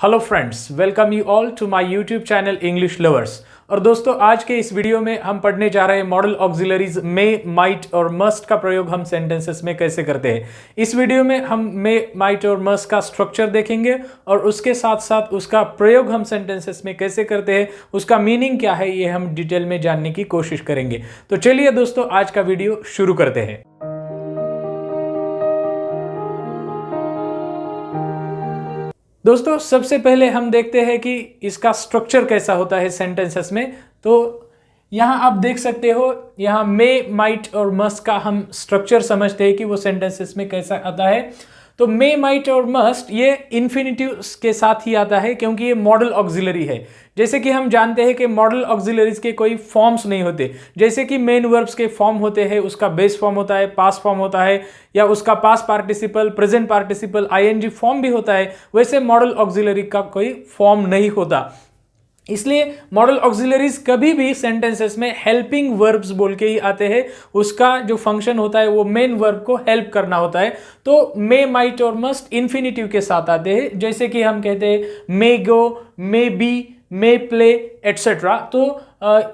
Hello friends, welcome you all to my YouTube channel English lovers. और दोस्तों, आज के इस वीडियो में हम पढ़ने जा रहे हैं मॉडल ऑक्सिलरीज मे, माइट और मस्ट का प्रयोग हम सेंटेंसेस में कैसे करते हैं। इस वीडियो में हम मे, माइट और मस्ट का स्ट्रक्चर देखेंगे और उसके साथ साथ उसका प्रयोग हम सेंटेंसेस में कैसे करते हैं, उसका मीनिंग क्या है, ये हम डिटेल में जानने की कोशिश करेंगे। तो चलिए दोस्तों, आज का वीडियो शुरू करते हैं। दोस्तों, सबसे पहले हम देखते हैं कि इसका स्ट्रक्चर कैसा होता है सेंटेंसेस में। तो यहाँ आप देख सकते हो, यहाँ मे, माइट और मस्ट का हम स्ट्रक्चर समझते हैं कि वो सेंटेंसेस में कैसा आता है। तो मे, माइट और मस्ट ये इन्फिनिटिव के साथ ही आता है, क्योंकि ये मॉडल ऑक्सिलरी है। जैसे कि हम जानते हैं कि मॉडल ऑक्सिलरीज के कोई फॉर्म्स नहीं होते। जैसे कि मेन वर्ब्स के फॉर्म होते हैं, उसका बेस फॉर्म होता है, पास्ट फॉर्म होता है, या उसका past participle, present participle, ING form भी होता है। वैसे मॉडल ऑक्सिलरी का कोई फॉर्म नहीं होता। इसलिए मॉडल ऑक्सिलरीज कभी भी सेंटेंसेस में हेल्पिंग वर्ब्स बोल के ही आते हैं। उसका जो फंक्शन होता है वो मेन वर्ब को हेल्प करना होता है। तो मे, माइट और मस्ट इन्फिनिटिव के साथ आते हैं। जैसे कि हम कहते हैं may go, may be, may play etcetera. तो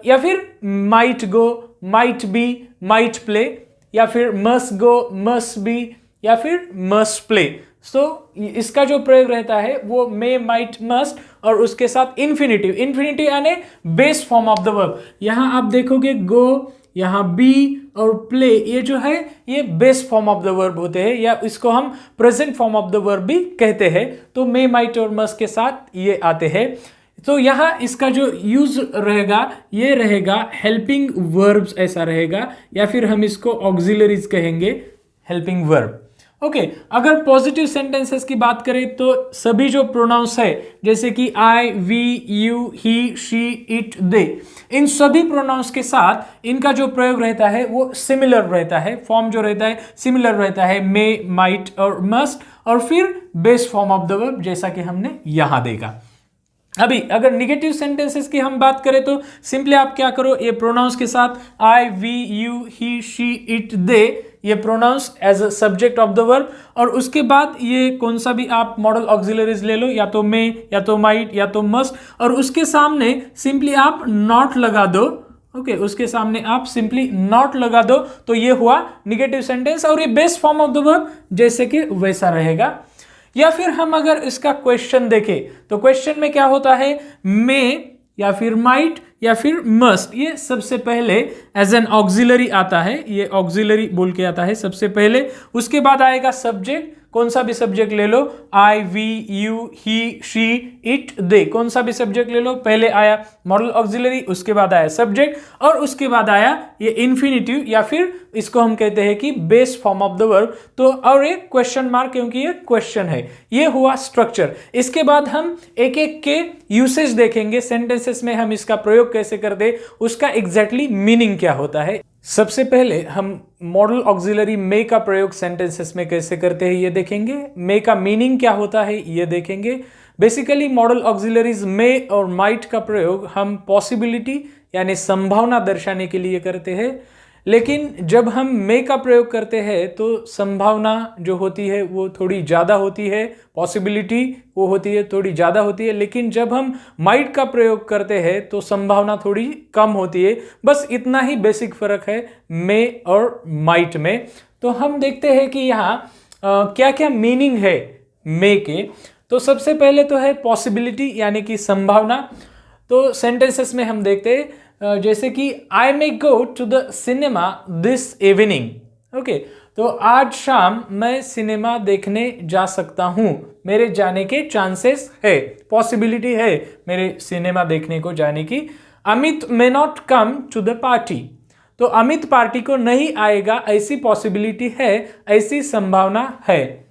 या फिर might go, might be, might play, या फिर मस्ट गो, मस्ट बी, या फिर मस्ट प्ले। सो इसका जो प्रयोग रहता है वो मे, माइट, मस्ट और उसके साथ इन्फिनिटिव। इन्फिनिटिव यानी base form of the verb. यहां आप देखोगे गो, यहां बी और प्ले, ये जो है ये base form of the verb होते हैं, या इसको हम present form of the verb भी कहते हैं। तो मे, माइट और मस्ट के साथ ये आते हैं। तो यहाँ इसका जो यूज रहेगा ये रहेगा हेल्पिंग वर्ब्स, ऐसा रहेगा, या फिर हम इसको ऑक्सिलरीज कहेंगे, हेल्पिंग वर्ब। ओके, अगर पॉजिटिव सेंटेंसेस की बात करें तो सभी जो प्रोनाउंस है, जैसे कि I, we, you, he, she, it, they, इन सभी प्रोनाउंस के साथ इनका जो प्रयोग रहता है वो सिमिलर रहता है। फॉर्म जो रहता है सिमिलर रहता है, मे, माइट और मस्ट, और फिर base form of the verb, जैसा कि हमने यहां देखा। अभी अगर निगेटिव सेंटेंसेस की हम बात करें तो सिंपली आप क्या करो, ये प्रोनाउंस के साथ I, we, you, he, she, it, they, ये pronouns as a subject of the verb, और उसके बाद ये कौन सा भी आप मॉडल ऑक्सिलरीज ले लो, या तो मे, या तो माइट, या तो मस्ट, और उसके सामने सिंपली आप नॉट लगा दो। ओके, उसके सामने आप सिंपली नॉट लगा दो, तो ये हुआ निगेटिव सेंटेंस, और ये base form of the verb जैसे कि वैसा रहेगा। या फिर हम अगर इसका क्वेश्चन देखें तो क्वेश्चन में क्या होता है, मे या फिर माइट या फिर मस्ट, ये सबसे पहले एज एन ऑक्सिलरी आता है। ये ऑक्सिलरी बोल के आता है सबसे पहले। उसके बाद आएगा सब्जेक्ट, कौन सा भी सब्जेक्ट ले लो, I, we, you, he, she, it, they, कौन सा भी सब्जेक्ट ले लो। पहले आया मॉडल ऑक्सिलरी, उसके बाद आया सब्जेक्ट, और उसके बाद आया ये इन्फिनिटिव, या फिर इसको हम कहते हैं कि base form of the verb. तो और एक क्वेश्चन मार्क, क्योंकि ये क्वेश्चन है। ये हुआ स्ट्रक्चर। इसके बाद हम एक एक के यूसेज देखेंगे, सेंटेंसेस में हम इसका प्रयोग कैसे करते, उसका एग्जैक्टली मीनिंग क्या होता है। सबसे पहले हम मॉडल ऑक्सिलरी मे का प्रयोग सेंटेंसेस में कैसे करते हैं ये देखेंगे। मे का मीनिंग क्या होता है ये देखेंगे। बेसिकली मॉडल ऑक्सिलरीज मे और माइट का प्रयोग हम पॉसिबिलिटी यानी संभावना दर्शाने के लिए करते हैं। लेकिन जब हम मे का प्रयोग करते हैं तो संभावना जो होती है वो थोड़ी ज़्यादा होती है, पॉसिबिलिटी वो होती है थोड़ी ज़्यादा होती है। लेकिन जब हम माइट का प्रयोग करते हैं तो संभावना थोड़ी कम होती है। बस इतना ही बेसिक फ़र्क है मे और माइट में। तो हम देखते हैं कि यहाँ क्या क्या मीनिंग है मे के। तो सबसे पहले तो है पॉसिबिलिटी यानी कि संभावना। तो सेंटेंसेस में हम देखते हैं जैसे कि I may go to the cinema this evening. Okay, तो आज शाम मैं सिनेमा देखने जा सकता हूँ, मेरे जाने के चांसेस है, पॉसिबिलिटी है मेरे सिनेमा देखने को जाने की। Amit may not come to the party, तो अमित पार्टी को नहीं आएगा, ऐसी पॉसिबिलिटी है, ऐसी संभावना है।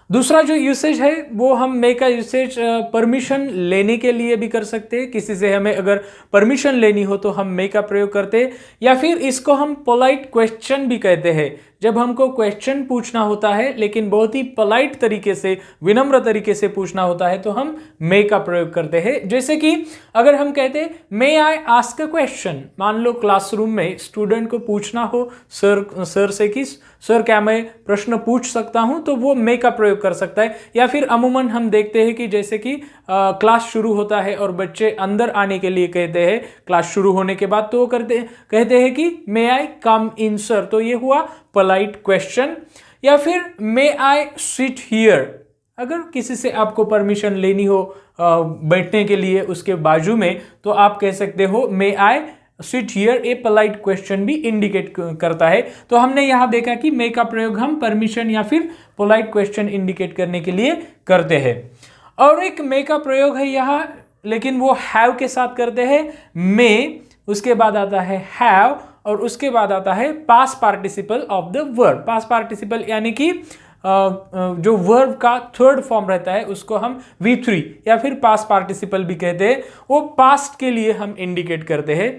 दूसरा जो यूसेज है वो हम मे का यूसेज परमिशन लेने के लिए भी कर सकते हैं। किसी से हमें अगर परमिशन लेनी हो तो हम मे का प्रयोग करते हैं। या फिर इसको हम पोलाइट क्वेश्चन भी कहते हैं। जब हमको क्वेश्चन पूछना होता है लेकिन बहुत ही पोलाइट तरीके से, विनम्र तरीके से पूछना होता है, तो हम मे का प्रयोग करते हैं। जैसे कि अगर हम कहते हैं मे आई आस्क अ क्वेश्चन, मान लो क्लासरूम में स्टूडेंट को पूछना हो सर से कि सर क्या मैं प्रश्न पूछ सकता हूं, तो वो मे का प्रयोग कर सकता है। या फिर अमूमन हम देखते हैं कि जैसे कि क्लास शुरू होता है और बच्चे अंदर आने के लिए कहते हैं क्लास शुरू होने के बाद, तो वो कहते हैं कि मे आई कम इन सर, तो ये हुआ पोलाइट क्वेश्चन। या फिर मे आई सिट हियर, अगर किसी से आपको परमिशन लेनी हो बैठने के लिए उसके बाजू में, तो आप कह सकते हो may I sit here. A polite question भी इंडिकेट करता है। तो हमने यहां देखा कि मे का प्रयोग हम परमिशन या फिर पोलाइट क्वेश्चन इंडिकेट करने के लिए करते हैं। और एक मे का प्रयोग है यहां, लेकिन वो हैव के साथ करते हैं। मे, उसके बाद आता है हैव, और उसके बाद आता है past participle of the verb. Past participle यानी कि जो वर्ब का थर्ड फॉर्म रहता है उसको हम V3 या फिर पास्ट पार्टिसिपल भी कहते हैं। वो पास्ट के लिए हम इंडिकेट करते हैं,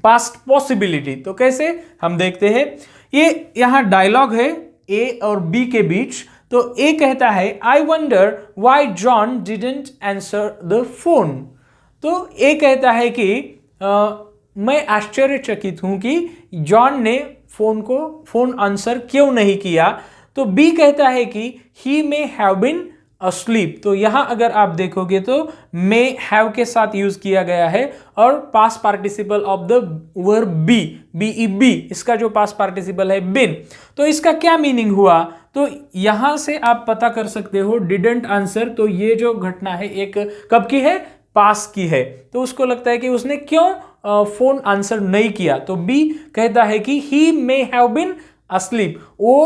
पास्ट पॉसिबिलिटी। तो कैसे हम देखते हैं, ये यहां डायलॉग है ए और बी के बीच। तो ए कहता है I wonder why John didn't answer the phone. तो ए कहता है कि मैं आश्चर्यचकित हूं कि जॉन ने फोन आंसर क्यों नहीं किया। तो बी कहता है कि ही मे हैव बीन अस्लीप। तो यहां अगर आप देखोगे तो मे हैव के साथ यूज किया गया है और past participle of the verb be, be, इसका जो पास्ट पार्टिसिपल है बिन। तो इसका क्या मीनिंग हुआ, तो यहां से आप पता कर सकते हो डिडंट आंसर, तो ये जो घटना है एक कब की है, पास्ट की है। तो उसको लगता है कि उसने क्यों फोन आंसर नहीं किया। तो बी कहता है कि ही मे हैव बीन अस्लीप, वो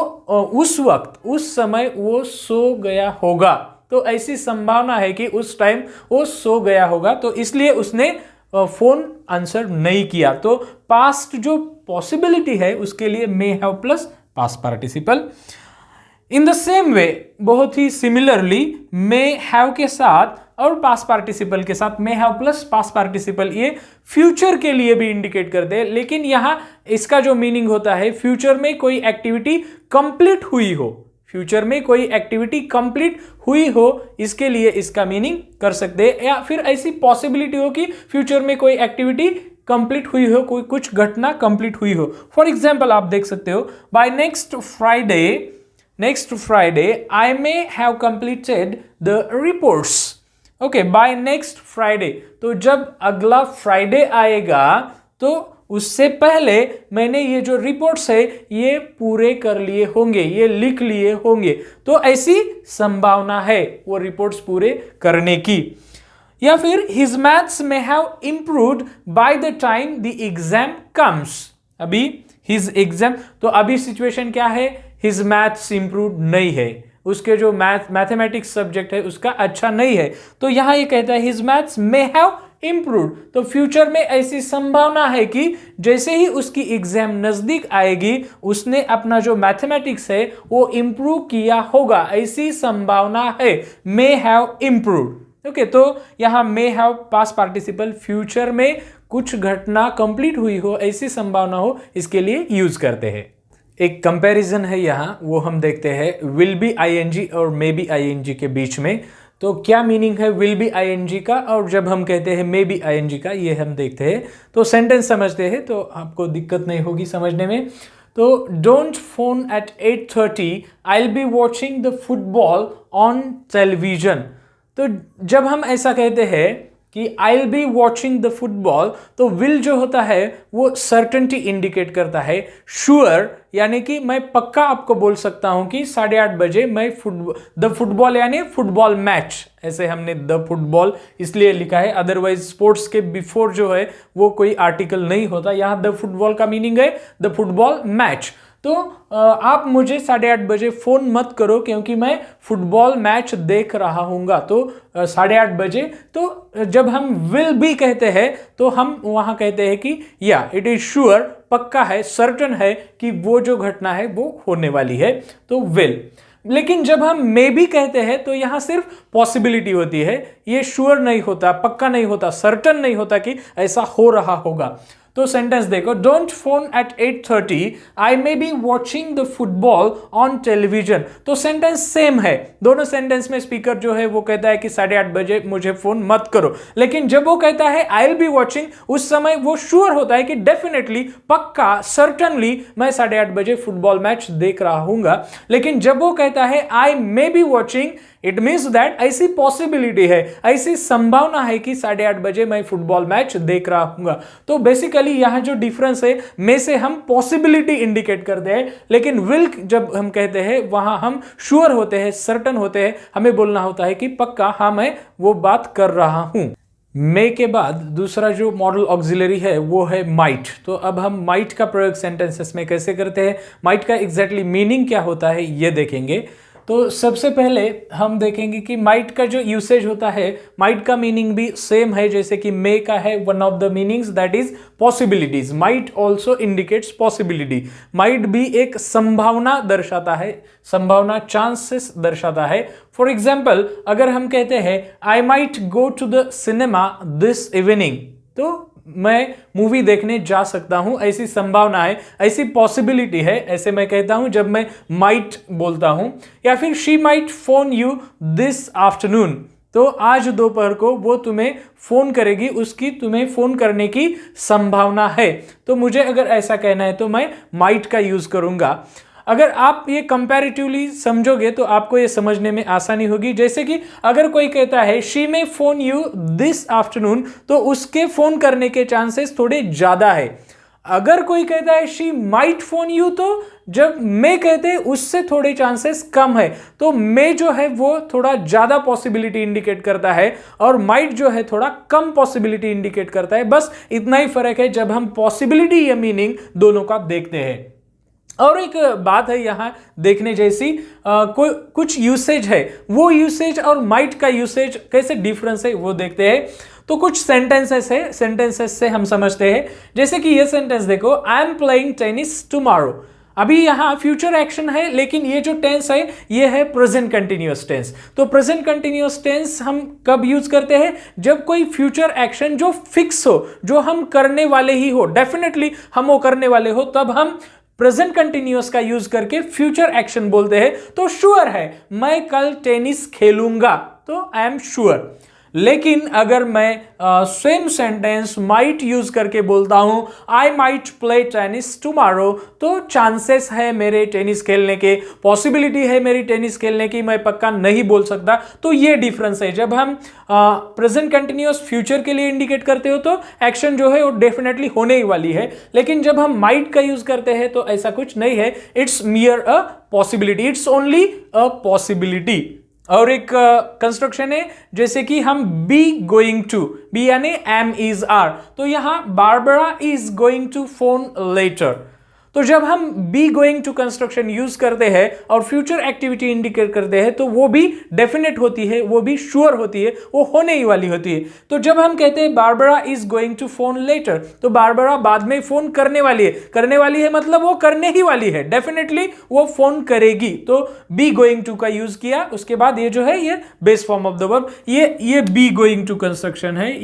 उस वक्त, उस समय वो सो गया होगा। तो ऐसी संभावना है कि उस टाइम वो सो गया होगा, तो इसलिए उसने फोन आंसर नहीं किया। तो पास्ट जो पॉसिबिलिटी है उसके लिए may have plus past participle. In the same way, बहुत ही सिमिलरली, मे हैव के साथ और पास्ट पार्टिसिपल के साथ may have plus past participle ये फ्यूचर के लिए भी इंडिकेट करते हैं। लेकिन यहां इसका जो मीनिंग होता है, फ्यूचर में कोई एक्टिविटी कंप्लीट हुई हो, फ्यूचर में कोई एक्टिविटी कंप्लीट हुई हो, इसके लिए इसका मीनिंग कर सकते हैं। या फिर ऐसी पॉसिबिलिटी हो कि फ्यूचर में कोई एक्टिविटी कंप्लीट हुई हो, कोई कुछ घटना कंप्लीट हुई हो। फॉर एग्जाम्पल आप देख सकते हो by next Friday I may have completed the reports. Okay, by next Friday, तो जब अगला फ्राइडे आएगा तो उससे पहले मैंने ये जो रिपोर्ट्स है ये पूरे कर लिए होंगे, ये लिख लिए होंगे। तो ऐसी संभावना है वो रिपोर्ट्स पूरे करने की। या फिर हिज मैथ्स में have improved by the time the exam comes. अभी हिज एग्जाम, तो अभी सिचुएशन क्या है, हिज मैथ्स इम्प्रूव्ड नहीं है, उसके जो मैथमेटिक्स सब्जेक्ट है उसका अच्छा नहीं है। तो यहां ये कहता है his maths may have improved. तो फ्यूचर में ऐसी संभावना है कि जैसे ही उसकी एग्जाम नजदीक आएगी उसने अपना जो मैथमेटिक्स है वो इम्प्रूव किया होगा, ऐसी संभावना है, मे हैव इम्प्रूव्ड। ओके, तो यहां may have past participle, future में कुछ घटना कंप्लीट हुई हो, ऐसी संभावना हो, इसके लिए यूज करते हैं। एक कंपैरिजन है यहाँ, वो हम देखते हैं विल बी आईएनजी और मे बी आईएनजी के बीच में। तो क्या मीनिंग है विल बी आईएनजी का और जब हम कहते हैं मे बी आईएनजी का, ये हम देखते हैं। तो सेंटेंस समझते हैं तो आपको दिक्कत नहीं होगी समझने में। तो don't phone at 8:30, I will be watching the football on television. तो जब हम ऐसा कहते हैं कि I will be watching the football, तो विल जो होता है वो सर्टेनिटी इंडिकेट करता है, श्योर यानी कि मैं पक्का आपको बोल सकता हूं कि 8:30 बजे मैं द फुटबॉल यानी फुटबॉल मैच, ऐसे हमने द फुटबॉल इसलिए लिखा है, अदरवाइज स्पोर्ट्स के बिफोर जो है वो कोई आर्टिकल नहीं होता। यहां द फुटबॉल का मीनिंग है द फुटबॉल मैच। तो आप मुझे 8:30 बजे फोन मत करो क्योंकि मैं फुटबॉल मैच देख रहा हूँगा। तो 8:30 बजे, तो जब हम विल बी कहते हैं तो हम वहां कहते हैं कि या इट इज श्योर, पक्का है, सर्टन है कि वो जो घटना है वो होने वाली है, तो विल। लेकिन जब हम मे बी कहते हैं तो यहां सिर्फ पॉसिबिलिटी होती है, ये श्योर नहीं होता, पक्का नहीं होता, सर्टन नहीं होता कि ऐसा हो रहा होगा। तो सेंटेंस देखो, don't phone at 8:30, I may be watching the football on television. तो सेंटेंस सेम है, दोनों सेंटेंस में स्पीकर जो है वो कहता है कि 8:30 बजे मुझे फोन मत करो, लेकिन जब वो कहता है आई विल बी वॉचिंग, उस समय वो श्योर होता है कि डेफिनेटली, पक्का, सर्टनली मैं 8:30 बजे फुटबॉल मैच देख रहा हूंगा। लेकिन जब वो कहता है I may be watching, it means that ऐसी पॉसिबिलिटी है, ऐसी संभावना है कि 8:30 बजे मैं फुटबॉल मैच देख रहा हूंगा। तो बेसिकली यहां जो डिफरेंस है, में से हम पॉसिबिलिटी इंडिकेट करते हैं, लेकिन विल जब हम कहते हैं वहां हम श्योर होते हैं, सर्टन होते हैं, हमें बोलना होता है कि पक्का हाँ मैं वो बात कर रहा हूं। मे के बाद दूसरा जो मॉडल ऑक्सिलरी है वो है माइट। तो अब हम माइट का प्रयोग सेंटेंसेस में कैसे करते हैं, माइट का एग्जैक्टली मीनिंग क्या होता है ये देखेंगे। तो सबसे पहले हम देखेंगे कि माइट का जो यूसेज होता है, माइट का मीनिंग भी सेम है जैसे कि मे का है। One of the meanings that is possibilities, might also indicates possibility. Might भी एक संभावना दर्शाता है, संभावना, चांसेस दर्शाता है। फॉर एग्जाम्पल, अगर हम कहते हैं I might go to the cinema this evening, तो मैं मूवी देखने जा सकता हूं, ऐसी संभावना है, ऐसी पॉसिबिलिटी है, ऐसे मैं कहता हूं जब मैं माइट बोलता हूं। या फिर she might phone you this afternoon, तो आज दोपहर को वो तुम्हें फोन करेगी, उसकी तुम्हें फोन करने की संभावना है। तो मुझे अगर ऐसा कहना है तो मैं माइट का यूज करूंगा। अगर आप ये कंपैरेटिवली समझोगे तो आपको ये समझने में आसानी होगी। जैसे कि अगर कोई कहता है she may phone you this afternoon, तो उसके फोन करने के चांसेस थोड़े ज्यादा है। अगर कोई कहता है शी माइट फोन यू, तो जब मे कहते हैं उससे थोड़े चांसेस कम है। तो मे जो है वो थोड़ा ज्यादा पॉसिबिलिटी इंडिकेट करता है और माइट जो है थोड़ा कम पॉसिबिलिटी इंडिकेट करता है। बस इतना ही फर्क है जब हम पॉसिबिलिटी या मीनिंग दोनों का देखते हैं। और एक बात है यहाँ देखने जैसी, कुछ यूसेज है, वो यूसेज और माइट का यूसेज कैसे डिफरेंस है वो देखते हैं। तो कुछ सेंटेंसेस है, सेंटेंसेस से हम समझते हैं। जैसे कि ये सेंटेंस देखो, I am playing tennis tomorrow. अभी यहाँ फ्यूचर एक्शन है, लेकिन ये जो टेंस है ये है प्रेजेंट कंटिन्यूअस टेंस। तो प्रेजेंट कंटिन्यूअस टेंस हम कब यूज करते हैं, जब कोई फ्यूचर एक्शन जो फिक्स हो, जो हम करने वाले ही हो, डेफिनेटली हम वो करने वाले हो, तब हम प्रेजेंट कंटिन्यूअस का यूज करके फ्यूचर एक्शन बोलते हैं। तो श्योर है, मैं कल टेनिस खेलूंगा, तो आई एम श्योर। लेकिन अगर मैं सेम सेंटेंस माइट यूज करके बोलता हूं I might play tennis tomorrow, तो चांसेस है मेरे टेनिस खेलने के, पॉसिबिलिटी है मेरी टेनिस खेलने की, मैं पक्का नहीं बोल सकता। तो ये डिफरेंस है। जब हम प्रेजेंट कंटिन्यूअस फ्यूचर के लिए इंडिकेट करते हो तो एक्शन जो है वो डेफिनेटली होने ही वाली है, लेकिन जब हम माइट का यूज करते हैं तो ऐसा कुछ नहीं है, it's mere a possibility, it's only a possibility. और एक कंस्ट्रक्शन है, जैसे कि हम बी गोइंग टू, बी यानी एम इज आर, तो यहां Barbara is going to phone later. तो जब हम be going to construction use करते हैं और फ्यूचर एक्टिविटी इंडिकेट करते हैं तो वो भी डेफिनेट होती है, वो भी श्योर होती है, वो होने ही वाली होती है। तो जब हम कहते हैं Barbara is going to phone later, तो बारबरा बाद में फोन करने वाली है, करने वाली है मतलब वो करने ही वाली है, डेफिनेटली वो फोन करेगी। तो बी गोइंग टू का यूज किया, उसके बाद ये जो है ये base form of the verb, ये बी गोइंग टू कंस्ट्रक्शन है,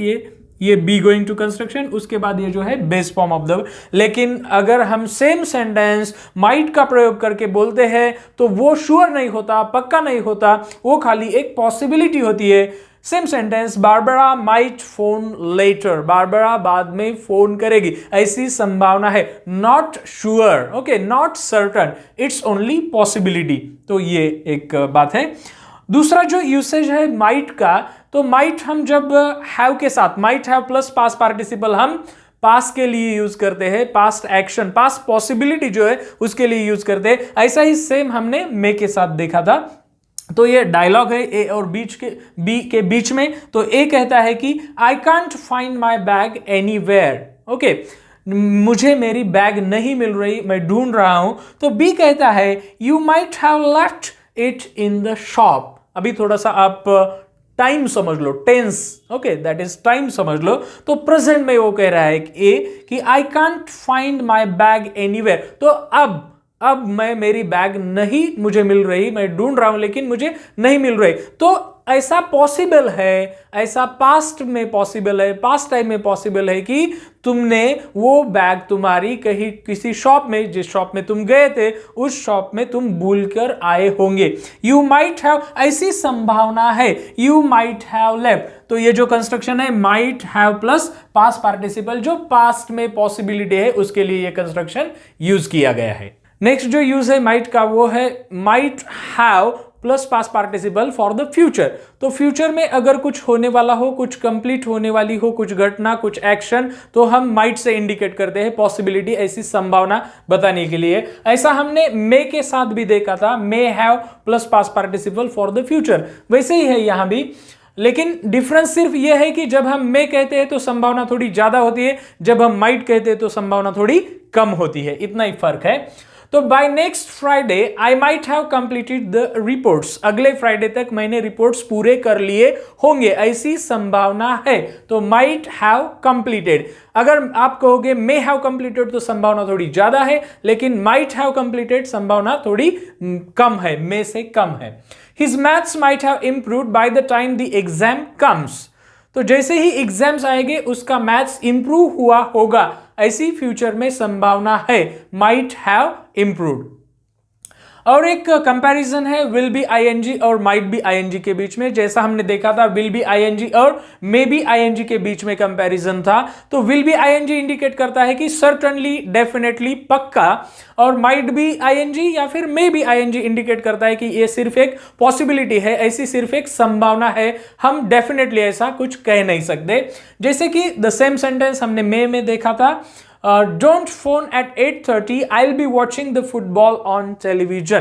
ये बी गोइंग टू कंस्ट्रक्शन, उसके बाद ये जो है बेस फॉर्म ऑफ द। लेकिन अगर हम सेम सेंटेंस माइट का प्रयोग करके बोलते हैं तो वो श्योर नहीं होता, पक्का नहीं होता, वो खाली एक पॉसिबिलिटी होती है। Same sentence, Barbara might phone later, Barbara बाद में फोन करेगी, ऐसी संभावना है, not sure, okay, not certain, it's only possibility. तो ये एक बात है। दूसरा जो यूसेज है माइट का, तो माइट हम जब हैव के साथ, might have plus past participle हम पास्ट के लिए यूज करते हैं, पास्ट एक्शन, पास्ट पॉसिबिलिटी जो है उसके लिए यूज करते हैं। ऐसा ही सेम हमने मे के साथ देखा था। तो ये डायलॉग है ए और बी के बीच में। तो ए कहता है कि I can't find my bag anywhere, okay, मुझे मेरी बैग नहीं मिल रही, मैं ढूंढ रहा हूं। तो बी कहता है you might have left it in the shop. अभी थोड़ा सा आप टाइम समझ लो, tense, okay, that is time समझ लो। तो प्रेजेंट में वो कह रहा है कि ए कि I can't find my bag anywhere. तो अब अब मैं मेरी बैग नहीं मुझे मिल रही, मैं ढूंढ रहा हूं लेकिन मुझे नहीं मिल रही। तो ऐसा पॉसिबल है, ऐसा पास्ट में पॉसिबल है, पास्ट टाइम में पॉसिबल है कि तुमने वो बैग तुम्हारी कहीं किसी शॉप में, जिस शॉप में तुम गए थे उस शॉप में तुम भूल कर आए होंगे। यू माइट हैव, ऐसी संभावना है, यू माइट हैव लेफ्ट। तो ये जो कंस्ट्रक्शन है might have plus past participle, जो पास्ट में पॉसिबिलिटी है उसके लिए ये कंस्ट्रक्शन यूज किया गया है। नेक्स्ट जो यूज है माइट का वो है might have plus past participle for the future. तो फ्यूचर में अगर कुछ होने वाला हो, कुछ कंप्लीट होने वाली हो, कुछ घटना, कुछ एक्शन, तो हम माइट से इंडिकेट करते हैं पॉसिबिलिटी, ऐसी संभावना बताने के लिए। ऐसा हमने मे के साथ भी देखा था, may have plus past participle for the future, वैसे ही है यहां भी। लेकिन डिफरेंस सिर्फ यह है कि जब हम मे कहते हैं तो संभावना थोड़ी ज्यादा होती है, जब हम माइट कहते हैं तो संभावना थोड़ी कम होती है, इतना ही फर्क है। तो by next Friday I might have completed the reports, अगले फ्राइडे तक मैंने रिपोर्ट्स पूरे कर लिए होंगे, ऐसी संभावना है। तो माइट हैव कंप्लीटेड, अगर आप कहोगे मे हैव कंप्लीटेड तो संभावना थोड़ी ज्यादा है, लेकिन माइट हैव कंप्लीटेड संभावना थोड़ी कम है, मे से कम है। His maths might have improved by the time the exam comes, तो जैसे ही एग्जाम्स आएंगे उसका मैथ्स इंप्रूव हुआ होगा, ऐसी फ्यूचर में संभावना है, माइट हैव इंप्रूव्ड। और एक कंपैरिजन है विल बी आईएनजी और माइट बी आईएनजी के बीच में, जैसा हमने देखा था विल बी आईएनजी और मे बी आईएनजी के बीच में कंपैरिजन था। तो विल बी आईएनजी इंडिकेट करता है कि सर्टनली, डेफिनेटली, पक्का, और माइट बी आईएनजी या फिर मे बी आईएनजी इंडिकेट करता है कि ये सिर्फ एक पॉसिबिलिटी है, ऐसी सिर्फ एक संभावना है, हम डेफिनेटली ऐसा कुछ कह नहीं सकते। जैसे कि द सेम सेंटेंस हमने मे में देखा था, don't phone at 8:30, I will be watching the football on television.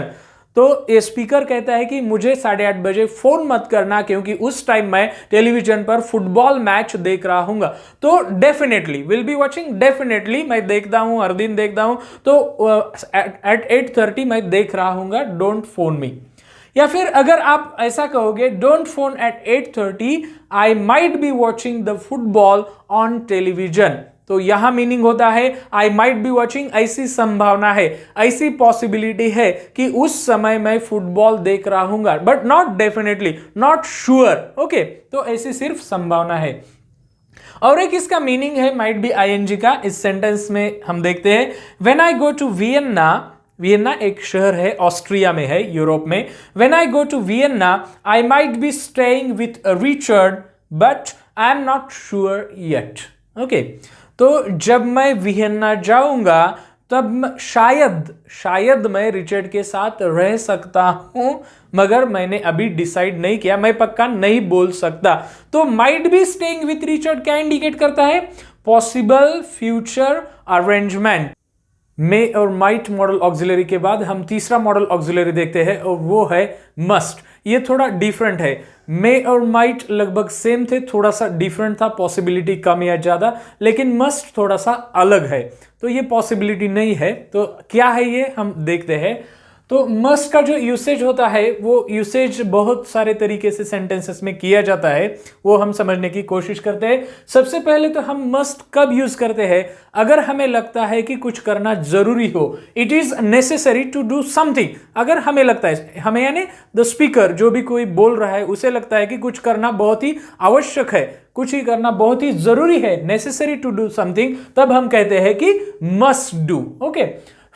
तो ये स्पीकर कहता है कि मुझे 8:30 बजे फोन मत करना क्योंकि उस टाइम मैं टेलीविजन पर फुटबॉल मैच देख रहा हूंगा। तो definitely will be watching, definitely मैं देखता हूं, हर दिन देखता हूं, तो एट 8:30 मैं देख रहा हूंगा, डोंट फोन मी। या फिर अगर आप ऐसा कहोगे don't phone at 8:30, I might be watching the football on television, तो यहां मीनिंग होता है आई माइट बी वॉचिंग, ऐसी संभावना है, ऐसी पॉसिबिलिटी है कि उस समय मैं फुटबॉल देख रहा हूंगा, but not definitely, not sure. Okay, तो ऐसी सिर्फ संभावना है। और एक इसका मीनिंग है माइट बी आईएनजी का, इस सेंटेंस में हम देखते हैं व्हेन आई गो टू वियन्ना, वियन्ना एक शहर है, ऑस्ट्रिया में है, यूरोप में। When I go to Vienna I might be staying with Richard but I am not sure yet. Okay, तो जब मैं वियन्ना जाऊंगा तब शायद मैं रिचर्ड के साथ रह सकता हूं, मगर मैंने अभी डिसाइड नहीं किया, मैं पक्का नहीं बोल सकता। तो might be staying with Richard क्या इंडिकेट करता है? Possible future arrangement. मे और माइट मॉडल ऑक्सिलरी के बाद हम तीसरा मॉडल ऑक्सिलरी देखते हैं और वो है मस्ट। ये थोड़ा डिफरेंट है, मे और माइट लगभग सेम थे, थोड़ा सा डिफरेंट था, पॉसिबिलिटी कम या ज्यादा, लेकिन मस्ट थोड़ा सा अलग है। तो ये पॉसिबिलिटी नहीं है, तो क्या है ये हम देखते हैं। तो मस्ट का जो यूसेज होता है वो यूसेज बहुत सारे तरीके से सेंटेंसेस में किया जाता है, वो हम समझने की कोशिश करते हैं। सबसे पहले तो हम मस्ट कब यूज करते हैं? अगर हमें लगता है कि कुछ करना जरूरी हो, it is necessary to do something. अगर हमें लगता है, हमें यानी द स्पीकर, जो भी कोई बोल रहा है, उसे लगता है कि कुछ करना बहुत ही आवश्यक है, कुछ ही करना बहुत ही जरूरी है, नेसेसरी टू डू समथिंग, तब हम कहते हैं कि must do. Okay,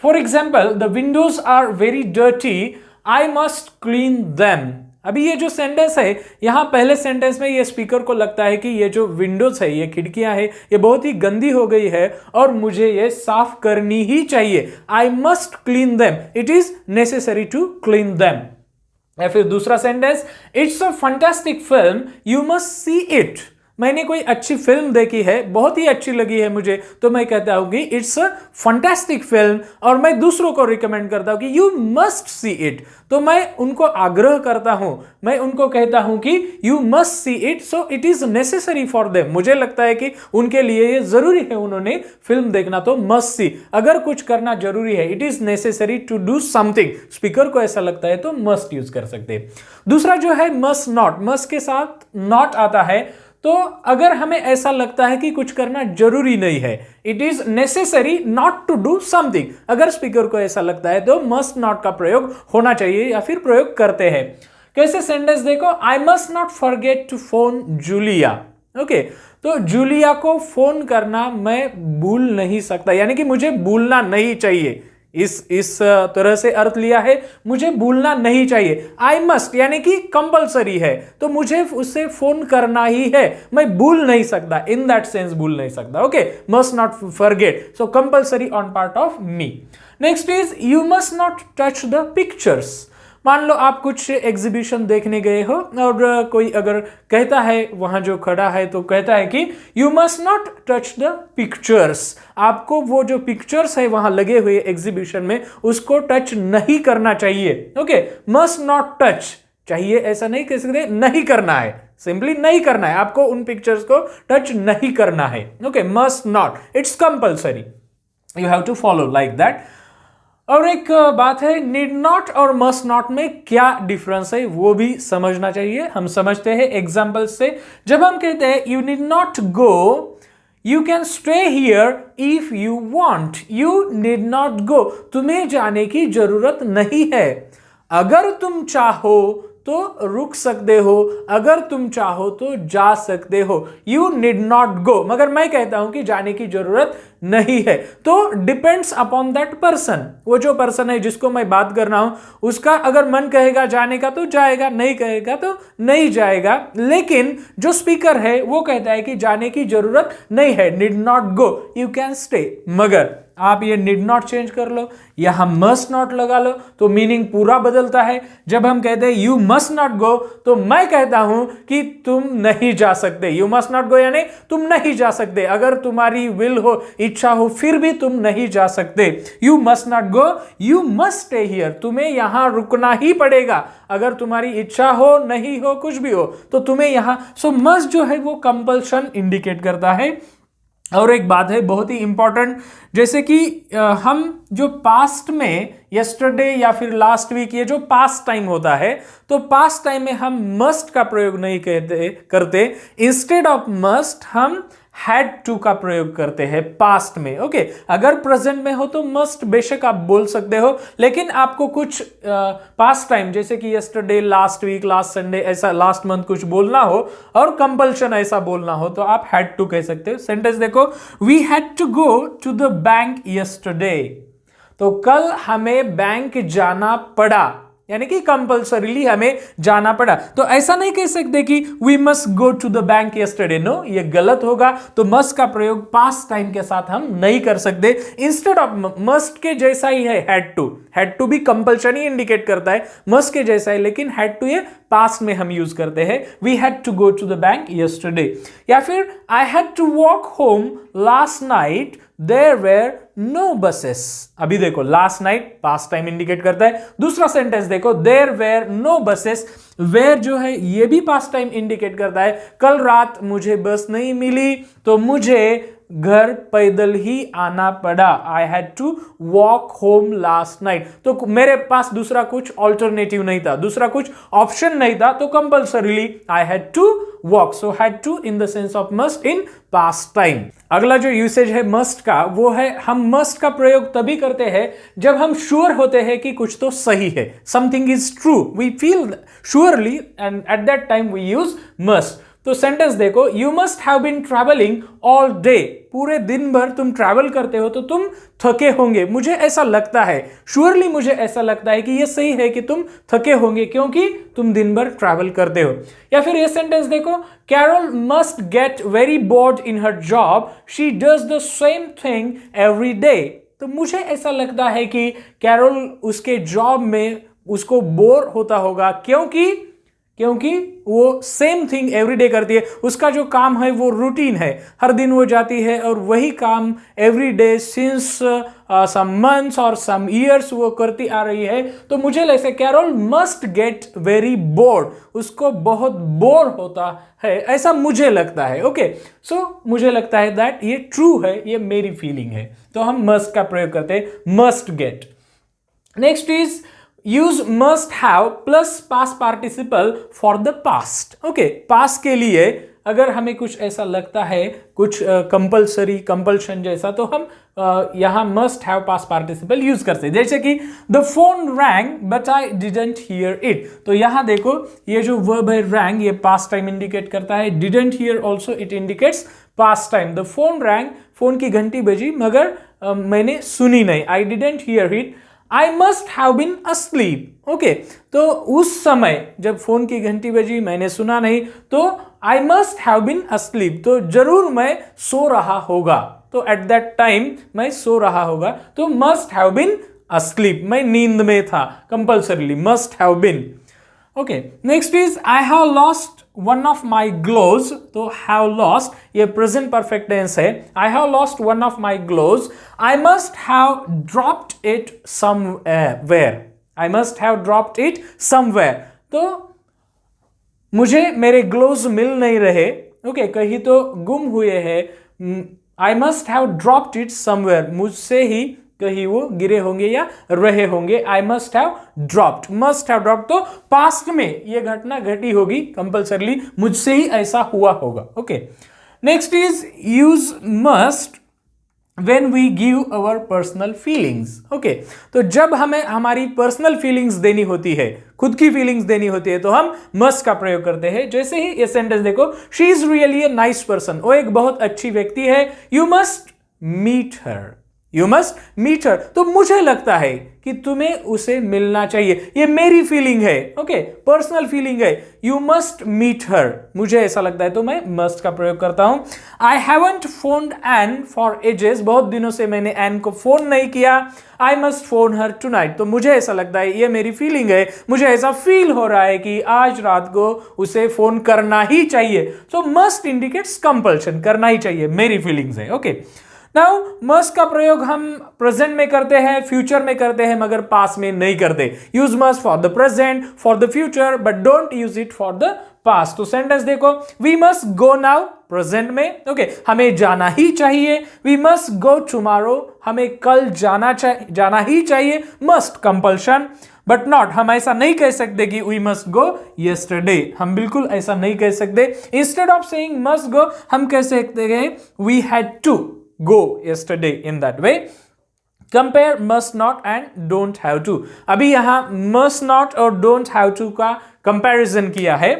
for example the windows are very dirty, I must clean them. अभी ये जो सेंटेंस है, यहां पहले सेंटेंस में ये स्पीकर को लगता है कि ये जो विंडोज है, ये खिड़कियां है, ये बहुत ही गंदी हो गई है और मुझे ये साफ करनी ही चाहिए। I must clean them, it is necessary to clean them. या फिर दूसरा sentence, it's a fantastic film, you must see it. मैंने कोई अच्छी फिल्म देखी है, बहुत ही अच्छी लगी है मुझे, तो मैं कहता हूं कि इट्स अ फैंटास्टिक फिल्म, और मैं दूसरों को रिकमेंड करता हूं कि यू मस्ट सी इट। तो मैं उनको आग्रह करता हूं, मैं उनको कहता हूं कि you must see it, so it is necessary for them. मुझे लगता है कि उनके लिए ये जरूरी है, उन्होंने फिल्म देखना, तो मस्ट सी। अगर कुछ करना जरूरी है, it is necessary to do something, speaker को ऐसा लगता है तो मस्ट यूज कर सकते हैं। दूसरा जो है मस्ट नॉट, मस्ट के साथ नॉट आता है, तो अगर हमें ऐसा लगता है कि कुछ करना जरूरी नहीं है, it is necessary not to do something, अगर स्पीकर को ऐसा लगता है तो मस्ट नॉट का प्रयोग होना चाहिए या फिर प्रयोग करते हैं। कैसे सेंटेंस देखो, I must not forget to phone Julia. Okay, तो जूलिया को फोन करना मैं भूल नहीं सकता, यानी कि मुझे भूलना नहीं चाहिए। इस तरह से अर्थ लिया है, मुझे भूलना नहीं चाहिए। आई मस्ट यानी कि कंपलसरी है, तो मुझे उससे फोन करना ही है, मैं भूल नहीं सकता, इन दैट सेंस भूल नहीं सकता। Okay, must not forget, so compulsory on part of me. Next is you must not touch the pictures. मान लो आप कुछ एग्जीबिशन देखने गए हो और कोई अगर कहता है वहां जो खड़ा है तो कहता है कि you must not touch the pictures, आपको वो जो पिक्चर्स है वहां लगे हुए एग्जीबिशन में उसको टच नहीं करना चाहिए। ओके, मस्ट नॉट टच, चाहिए ऐसा नहीं कह सकते, नहीं करना है, सिंपली नहीं करना है, आपको उन पिक्चर्स को टच नहीं करना है। Okay, must not, it's compulsory, you have to follow like that. और एक बात है, नीड नॉट और मस्ट नॉट में क्या डिफरेंस है वो भी समझना चाहिए। हम समझते हैं एग्जाम्पल से। जब हम कहते हैं you need not go, you can stay here if you want, you need not go, तुम्हें जाने की जरूरत नहीं है, अगर तुम चाहो तो रुक सकते हो, अगर तुम चाहो तो जा सकते हो, यू नीड नॉट गो। मगर मैं कहता हूं कि जाने की जरूरत नहीं है, तो डिपेंड्स अपॉन दैट पर्सन, वो जो पर्सन है जिसको मैं बात कर रहा हूं उसका अगर मन कहेगा जाने का तो जाएगा, नहीं कहेगा तो नहीं जाएगा। लेकिन जो स्पीकर है वो कहता है कि जाने की जरूरत नहीं है, need not go, you can stay. मगर आप ये नीड नॉट चेंज कर लो, यहां मस्ट नॉट लगा लो तो मीनिंग पूरा बदलता है। जब हम कहते हैं यू मस्ट नॉट गो, तो मैं कहता हूं कि तुम नहीं जा सकते, यू मस्ट नॉट गो यानी तुम नहीं जा सकते, अगर तुम्हारी विल हो, इच्छा हो, फिर भी तुम नहीं जा सकते। You must not go, you must stay here, तुम्हें यहां रुकना ही पड़ेगा, अगर तुम्हारी इच्छा हो, नहीं हो, कुछ भी हो तो तुम्हें यहां। सो मस्ट जो है वो कंपल्शन इंडिकेट करता है। और एक बात है बहुत ही इंपॉर्टेंट, जैसे कि हम जो पास्ट में यस्टरडे या फिर लास्ट वीक, ये जो पास्ट टाइम होता है, तो पास्ट टाइम में हम मस्ट का प्रयोग नहीं करते, इंस्टेड ऑफ मस्ट हम हैड टू का प्रयोग करते हैं पास्ट में। ओके, अगर प्रेजेंट में हो तो मस्ट बेशक आप बोल सकते हो, लेकिन आपको कुछ पास्ट टाइम जैसे कि yesterday, last week, last Sunday, ऐसा लास्ट मंथ कुछ बोलना हो और कंपल्शन ऐसा बोलना हो तो आप हैड टू कह सकते हो। सेंटेंस देखो, we had to go to the bank yesterday, तो कल हमें बैंक जाना पड़ा, यानी कि कंपल्सरीली हमें जाना पड़ा। तो ऐसा नहीं कह सकते कि we must go to the bank yesterday, no, ये गलत होगा। तो मस्ट का प्रयोग पास्ट टाइम के साथ हम नहीं कर सकते। इंस्टेड ऑफ मस्ट के जैसा ही है हैड टू, हैड टू भी कंपल्शन ही इंडिकेट करता है, मस्ट के जैसा है, लेकिन हैड टू ये पास्ट में हम यूज करते हैं। We had to go to the bank yesterday, या फिर I had to walk home last night, there were no buses. अभी देखो last night past time indicate करता है। दूसरा सेंटेंस देखो, there were no buses, were जो है ये भी पास्ट टाइम इंडिकेट करता है, कल रात मुझे बस नहीं मिली तो मुझे घर पैदल ही आना पड़ा, I had to walk home last night. तो मेरे पास दूसरा कुछ ऑल्टरनेटिव नहीं था, दूसरा कुछ ऑप्शन नहीं था, तो compulsorily I had to walk. So had to in the sense of must in past time. अगला जो यूसेज है मस्ट का, वो है हम मस्ट का प्रयोग तभी करते हैं जब हम श्योर होते हैं कि कुछ तो सही है, something is true, we feel surely and at that time we use must. तो सेंटेंस देखो, you must have been travelling all day, पूरे दिन भर तुम ट्रैवल करते हो तो तुम थके होंगे, मुझे ऐसा लगता है, श्योरली मुझे ऐसा लगता है कि ये सही है कि तुम थके होंगे क्योंकि तुम दिन भर ट्रैवल करते हो। या फिर ये सेंटेंस देखो, Carol must get very bored in her job, she does the same thing every day. तो मुझे ऐसा लगता है कि कैरोल उसके जॉब में उसको बोर होता होगा क्योंकि वो सेम थिंग एवरीडे करती है, उसका जो काम है वो रूटीन है, हर दिन वो जाती है और वही काम एवरीडे सिंस सम मंथ्स और सम ईयर्स वो करती आ रही है। तो मुझे लगता है Carol must get very bored, उसको बहुत बोर होता है, ऐसा मुझे लगता है। ओके, सो मुझे लगता है दैट ये ट्रू है, ये मेरी फीलिंग है, तो हम मस्ट का प्रयोग करते हैं, must get. Next is use must have plus past participle for the past. Okay, past के लिए अगर हमें कुछ ऐसा लगता है, कुछ कंपल्सरी कंपल्शन जैसा, तो हम यहाँ must have past participle use करते हैं। जैसे कि the phone wrong but I didn't hear it. तो यहाँ देखो ये जो वर्ब है रैंग, ये पास्ट टाइम इंडिकेट करता है। Didn't hear also it indicates past time. The phone rang, phone की घंटी बजी मगर मैंने सुनी नहीं। I didn't hear it, I must have been asleep. Okay, तो उस समय जब फोन की घंटी बजी मैंने सुना नहीं, तो I must have been asleep, तो जरूर मैं सो रहा होगा। तो एट दैट टाइम मैं सो रहा होगा, तो मस्ट हैव बीन अस्लीप, मैं नींद में था, compulsorily must have been. Okay, next is I have lost one of my gloves. तो हैव लॉस्ट ये प्रेजेंट परफेक्ट टेंस है। I have lost one of my gloves, I must have dropped it somewhere. I must have dropped it somewhere, तो मुझे मेरे gloves मिल नहीं रहे। Okay, कहीं तो गुम हुए हैं। आई must have dropped it somewhere, मुझसे ही कहीं वो गिरे होंगे या रहे होंगे। आई must have dropped, must have dropped, तो पास्ट में ये घटना घटी होगी, कंपल्सरली मुझसे ही ऐसा हुआ होगा। Okay, next is use must when we give our personal feelings। Okay, तो जब हमें हमारी पर्सनल फीलिंग्स देनी होती है, खुद की फीलिंग्स देनी होती है, तो हम मस्ट का प्रयोग करते हैं। जैसे ही ये सेंटेंस देखो, she is really a nice person, वो एक बहुत अच्छी व्यक्ति है। You must meet her, you must meet her, तो मुझे लगता है कि तुम्हें उसे मिलना चाहिए, ये मेरी फीलिंग है। ओके, पर्सनल फीलिंग है। यू मस्ट मीट हर, मुझे ऐसा लगता है, तो मैं मस्ट का प्रयोग करता हूं। I haven't phoned Ann for ages, बहुत दिनों से मैंने एन को फोन नहीं किया। I must phone her tonight, तो मुझे ऐसा लगता है, ये मेरी फीलिंग है, मुझे ऐसा फील हो रहा है कि आज रात को उसे फोन करना ही चाहिए। सो मस्ट इंडिकेट्स कंपल्शन, करना ही चाहिए, मेरी फीलिंग्स है। ओके, नाउ मस्ट का प्रयोग हम प्रेजेंट में करते हैं, फ्यूचर में करते हैं, मगर पास्ट में नहीं करते। Use must for the present, for the future, but don't use it for the past. तो सेंटेंस देखो, we must go now, present में। ओके, हमें जाना ही चाहिए। वी मस्ट गो टुमारो, हमें कल जाना ही चाहिए। मस्ट कंपल्शन, बट नॉट, हम ऐसा नहीं कह सकते कि वी मस्ट गो येस्टरडे, हम बिल्कुल ऐसा नहीं कह सकते। Instead of saying must go, हम कह सकते हैं we had to go yesterday in that way। compare must not and don't have to। अभी यहां must not और don't have to का कंपैरिजन किया है।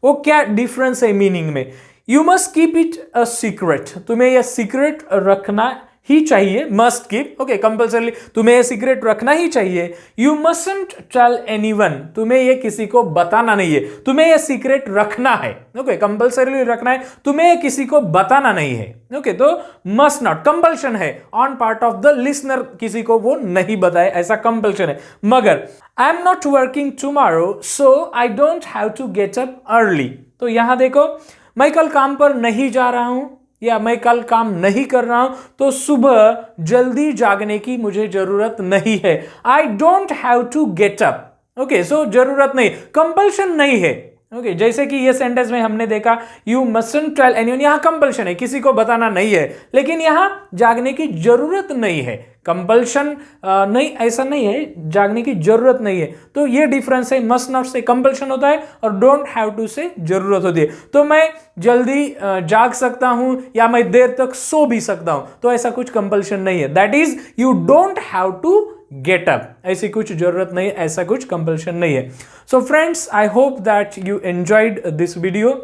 वो क्या डिफरेंस है मीनिंग में? You must keep it a secret, तुम्हें यह सीक्रेट रखना ही चाहिए। मस्ट कीप, ओके, कंपल्सरी तुम्हें ये सीक्रेट रखना ही चाहिए। यू मस्टंट टेल एनीवन, तुम्हें ये किसी को बताना नहीं है, तुम्हें ये सीक्रेट रखना है। ओके, कंपल्सरी रखना है, तुम्हें ये किसी को बताना नहीं है। ओके, तो मस्ट नॉट कंपल्शन है on part of the listener, किसी को वो नहीं बताए, ऐसा कंपल्शन है। मगर I am not working tomorrow so I don't have to get up early, तो यहां देखो, मैं कल काम पर नहीं जा रहा हूं या मैं कल काम नहीं कर रहा हूं, तो सुबह जल्दी जागने की मुझे जरूरत नहीं है। I don't have to get up. Okay, so जरूरत नहीं, कंपल्शन नहीं है। ओके, जैसे कि ये सेंटेंस में हमने देखा, यू मस्टंट टेल एनीवन, यहां कंपल्शन है, किसी को बताना नहीं है, लेकिन यहां जागने की जरूरत नहीं है। कंपल्शन नहीं, ऐसा नहीं है, जागने की जरूरत नहीं है। तो ये डिफरेंस है, मस्ट नॉट से कंपल्शन होता है और डोंट हैव टू से जरूरत होती है। तो मैं जल्दी जाग सकता हूं या मैं देर तक सो भी सकता हूं, तो ऐसा कुछ कंपल्शन नहीं है। That is you don't have to get up, ऐसी कुछ जरूरत नहीं, ऐसा कुछ कंपल्शन नहीं है। So friends, I hope that you enjoyed this video.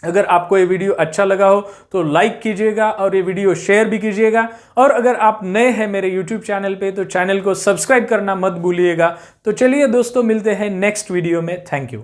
अगर आपको ये वीडियो अच्छा लगा हो तो लाइक कीजिएगा और ये वीडियो शेयर भी कीजिएगा। और अगर आप नए हैं मेरे यूट्यूब चैनल पे तो चैनल को सब्सक्राइब करना मत भूलिएगा। तो चलिए दोस्तों, मिलते हैं नेक्स्ट वीडियो में। Thank you.